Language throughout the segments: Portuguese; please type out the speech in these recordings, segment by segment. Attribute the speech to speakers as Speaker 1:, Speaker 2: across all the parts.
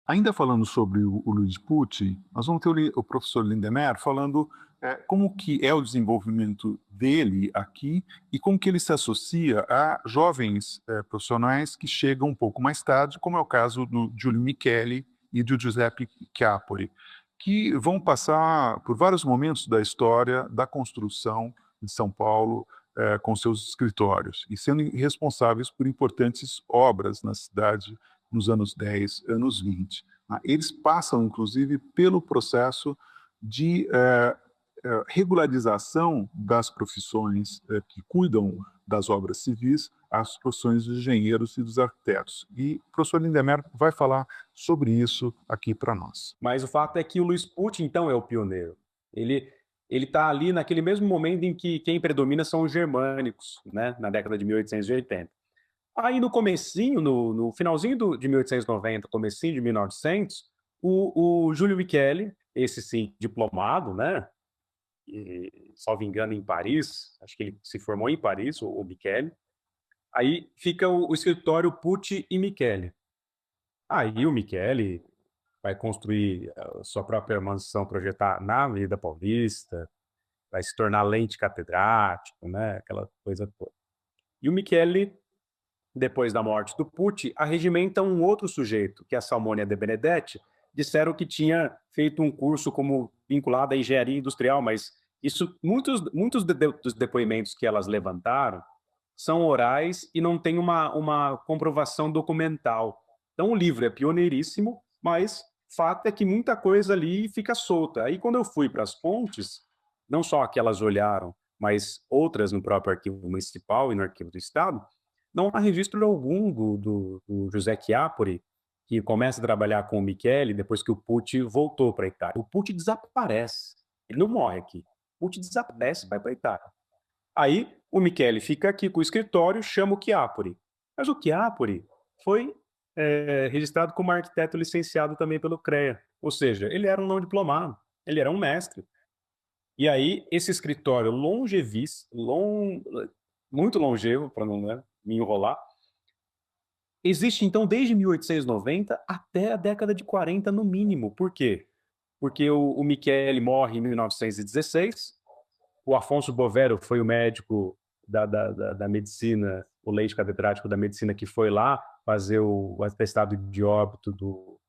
Speaker 1: Ainda falando sobre o Luiz Pucci, nós vamos ter o professor Lindemer falando como que é o desenvolvimento dele aqui e como que ele se associa a jovens profissionais que chegam um pouco mais tarde, como é o caso do Giulio Micheli e do Giuseppe Chiapori, que vão passar por vários momentos da história da construção de São Paulo com seus escritórios e sendo responsáveis por importantes obras na cidade nos anos 10, anos 20. Eles passam, inclusive, pelo processo de regularização das profissões que cuidam das obras civis, as profissões dos engenheiros e dos arquitetos. E o professor Lindemer vai falar sobre isso aqui para nós.
Speaker 2: Mas o fato é que o Luiz Pucci, então, é o pioneiro. Ele está ali naquele mesmo momento em que quem predomina são os germânicos, né, na década de 1880. Aí no comecinho, no finalzinho de 1890, comecinho de 1900, o Giulio Micheli, esse sim diplomado, né, salvo engano em Paris, acho que ele se formou em Paris, o Micheli, aí fica o escritório Pucci e Micheli. Aí o Micheli vai construir a sua própria mansão, projetar na Avenida Paulista, vai se tornar lente catedrático, né, aquela coisa toda. E o Micheli, depois da morte do Pucci, arregimenta um outro sujeito, que é a Salmonia De Benedetti. Disseram que tinha feito um curso como vinculado à engenharia industrial, mas muitos dos depoimentos que elas levantaram são orais e não tem uma comprovação documental. Então o livro é pioneiríssimo, mas fato é que muita coisa ali fica solta. Aí quando eu fui para as fontes, não só aquelas olharam, mas outras no próprio arquivo municipal e no arquivo do Estado, não há registro algum do José Chiapori, que começa a trabalhar com o Michele depois que o Pucci voltou para a Itália. O Pucci desaparece, ele não morre aqui. O Pucci desaparece e vai para a Itália. Aí o Michele fica aqui com o escritório, chama o Chiapori. Mas o Chiapori foi registrado como arquiteto licenciado também pelo CREA. Ou seja, ele era um não diplomado, ele era um mestre. E aí esse escritório muito longevo, para não, né, me enrolar, existe então desde 1890 até a década de 40 no mínimo. Por quê? Porque o Michele morre em 1916, o Afonso Bovero foi o médico da medicina, o leite catedrático da medicina que foi lá fazer o atestado de óbito do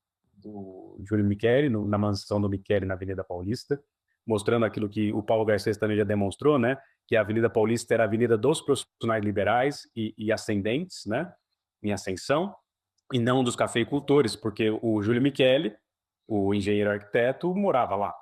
Speaker 2: Júlio Michele, na mansão do Michele na Avenida Paulista, mostrando aquilo que o Paulo Garcês também já demonstrou, né? Que a Avenida Paulista era a avenida dos profissionais liberais e ascendentes, né? Em ascensão, e não dos cafeicultores, porque o Júlio Michele, o engenheiro arquiteto, morava lá.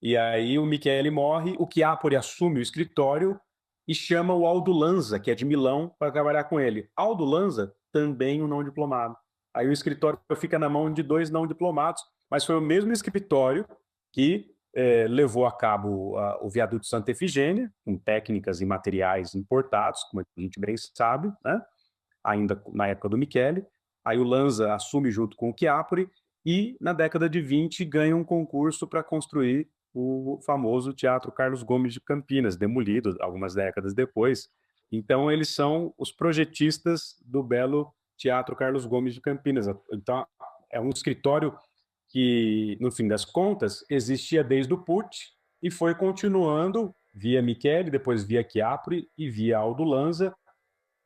Speaker 2: E aí o Michele morre, o Chiapori assume o escritório e chama o Aldo Lanza, que é de Milão, para trabalhar com ele. Aldo Lanza, também um não diplomado. Aí o escritório fica na mão de dois não diplomados, mas foi o mesmo escritório que levou a cabo o viaduto Santa Efigênia, com técnicas e materiais importados, como a gente bem sabe, né? Ainda na época do Michele. Aí o Lanza assume junto com o Chiapori e, na década de 20, ganha um concurso para construir o famoso Teatro Carlos Gomes de Campinas, demolido algumas décadas depois. Então, eles são os projetistas do belo Teatro Carlos Gomes de Campinas. Então, é um escritório que, no fim das contas, existia desde o Pucci e foi continuando via Michele, depois via Chiapri e via Aldo Lanza,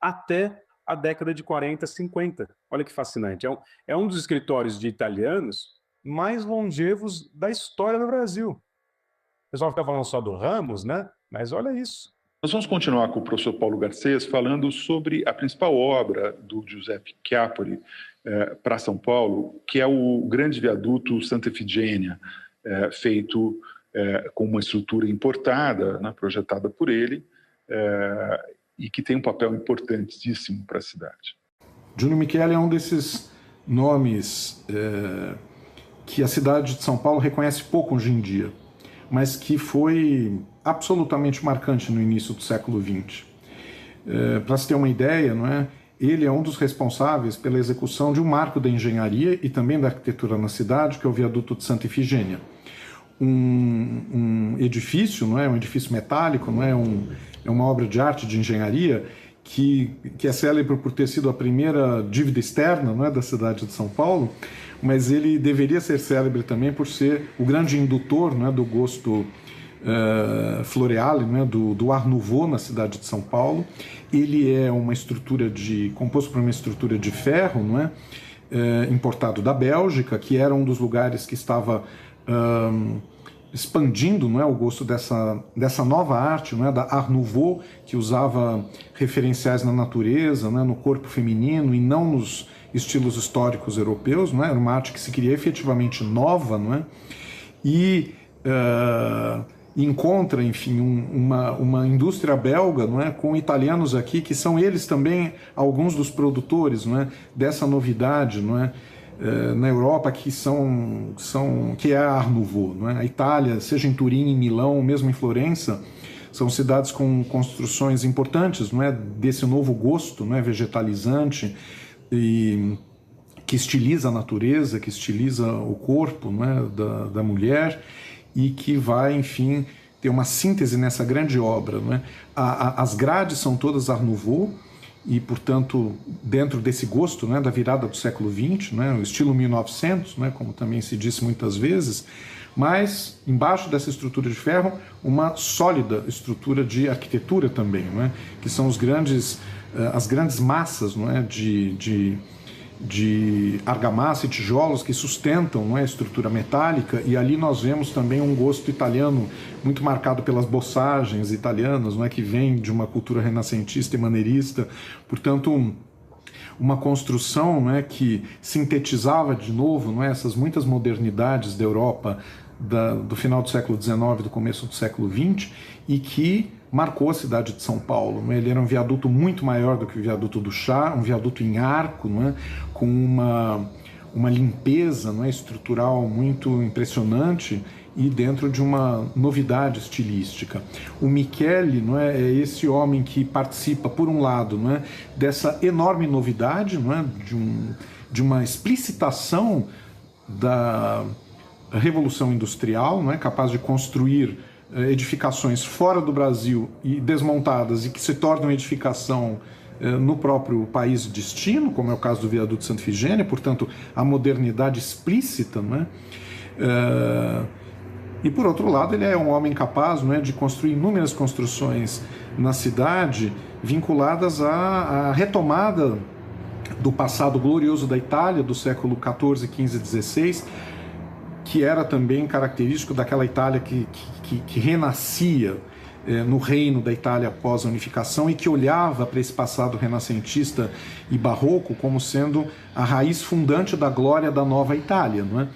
Speaker 2: até a década de 40, 50. Olha que fascinante. É um dos escritórios de italianos mais longevos da história do Brasil. O pessoal fica falando só do Ramos, né? Mas olha isso.
Speaker 1: Nós vamos continuar com o professor Paulo Garcês falando sobre a principal obra do Giuseppe Chiapori para São Paulo, que é o grande viaduto Santa Efigênia, feito com uma estrutura importada, né, projetada por ele, e que tem um papel importantíssimo para a cidade.
Speaker 3: Giulio Michele é um desses nomes que a cidade de São Paulo reconhece pouco hoje em dia, mas que foi absolutamente marcante no início do século XX. Para se ter uma ideia, não é? Ele é um dos responsáveis pela execução de um marco da engenharia e também da arquitetura na cidade, que é o viaduto de Santa Efigênia. Um edifício, não é? Um edifício metálico, não é? É uma obra de arte de engenharia que é célebre por ter sido a primeira dívida externa, não é, da cidade de São Paulo, mas ele deveria ser célebre também por ser o grande indutor, não é, do gosto floreale, não é, do Art Nouveau na cidade de São Paulo. Ele é uma estrutura composto por uma estrutura de ferro, não é, importado da Bélgica, que era um dos lugares que estava expandindo, não é, o gosto dessa nova arte, não é, da Art Nouveau, que usava referenciais na natureza, não é, no corpo feminino e não nos estilos históricos europeus, não é? Era uma arte que se queria efetivamente nova, não é? E encontra, enfim, uma indústria belga, não é, com italianos aqui que são eles também alguns dos produtores, não é, dessa novidade, não é, na Europa, que é a Art Nouveau, não é? A Itália, seja em Turim, em Milão, mesmo em Florença, são cidades com construções importantes, não é, desse novo gosto, não é, vegetalizante e que estiliza a natureza, que estiliza o corpo, não é, da mulher, e que vai, enfim, ter uma síntese nessa grande obra, não é? As grades são todas Art Nouveau, e, portanto, dentro desse gosto, né, da virada do século XX, né, o estilo 1900, né, como também se disse muitas vezes, mas embaixo dessa estrutura de ferro, uma sólida estrutura de arquitetura também, né, que são as grandes massas, não é, de argamassa e tijolos que sustentam, não é, a estrutura metálica, e ali nós vemos também um gosto italiano muito marcado pelas bossagens italianas, não é, que vem de uma cultura renascentista e maneirista, portanto uma construção, não é, que sintetizava de novo, não é, essas muitas modernidades da Europa do final do século XIX e do começo do século XX, e que marcou a cidade de São Paulo. Não é? Ele era um viaduto muito maior do que o viaduto do Chá, um viaduto em arco, não é? Com uma limpeza, não é, estrutural muito impressionante e dentro de uma novidade estilística. O Michele, não é esse homem que participa, por um lado, não é, dessa enorme novidade, não é, de uma explicitação da Revolução Industrial, não é, capaz de construir edificações fora do Brasil e desmontadas e que se tornam edificação no próprio país de destino, como é o caso do viaduto Santa Ifigênia, portanto, a modernidade explícita, não é? E, por outro lado, ele é um homem capaz, não é, de construir inúmeras construções na cidade vinculadas à retomada do passado glorioso da Itália, do século XIV, XV, XVI, que era também característico daquela Itália que renascia no reino da Itália após a unificação e que olhava para esse passado renascentista e barroco como sendo a raiz fundante da glória da nova Itália, não é?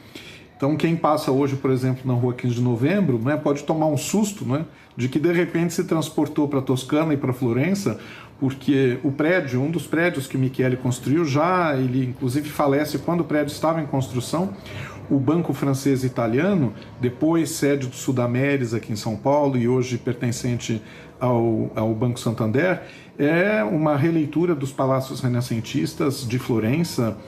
Speaker 3: Então, quem passa hoje, por exemplo, na rua 15 de Novembro, não é, pode tomar um susto, não é, de que de repente se transportou para Toscana e para Florença, porque o prédio, um dos prédios que o Michele construiu, ele inclusive falece quando o prédio estava em construção. O Banco Francês Italiano, depois sede do Sudamérica aqui em São Paulo e hoje pertencente ao Banco Santander, é uma releitura dos palácios renascentistas de Florença,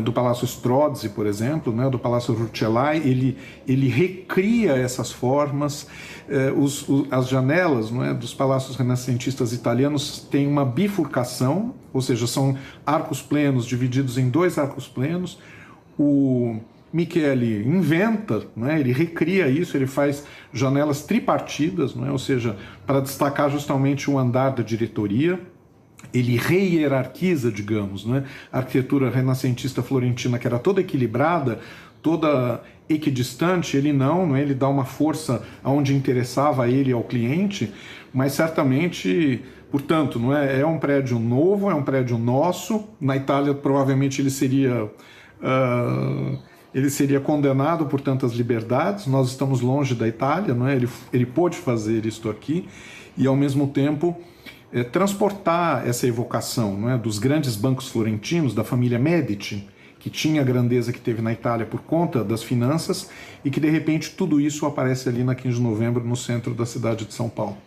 Speaker 3: do Palácio Strozzi, por exemplo, né, do Palácio Rucellai. Ele recria essas formas. As janelas, não é, dos palácios renascentistas italianos têm uma bifurcação, ou seja, são arcos plenos divididos em dois arcos plenos. O Michele inventa, não é? Ele recria isso, ele faz janelas tripartidas, não é? Ou seja, para destacar justamente o andar da diretoria. Ele rehierarquiza, digamos, não é? A arquitetura renascentista florentina, que era toda equilibrada, toda equidistante, ele não é? Ele dá uma força aonde interessava a ele e ao cliente, mas certamente, portanto, não é? É um prédio novo, é um prédio nosso. Na Itália, provavelmente, ele seria condenado por tantas liberdades. Nós estamos longe da Itália, não é? Ele pôde fazer isto aqui e, ao mesmo tempo, transportar essa evocação, não é, dos grandes bancos florentinos, da família Medici, que tinha a grandeza que teve na Itália por conta das finanças, e que, de repente, tudo isso aparece ali na 15 de Novembro, no centro da cidade de São Paulo.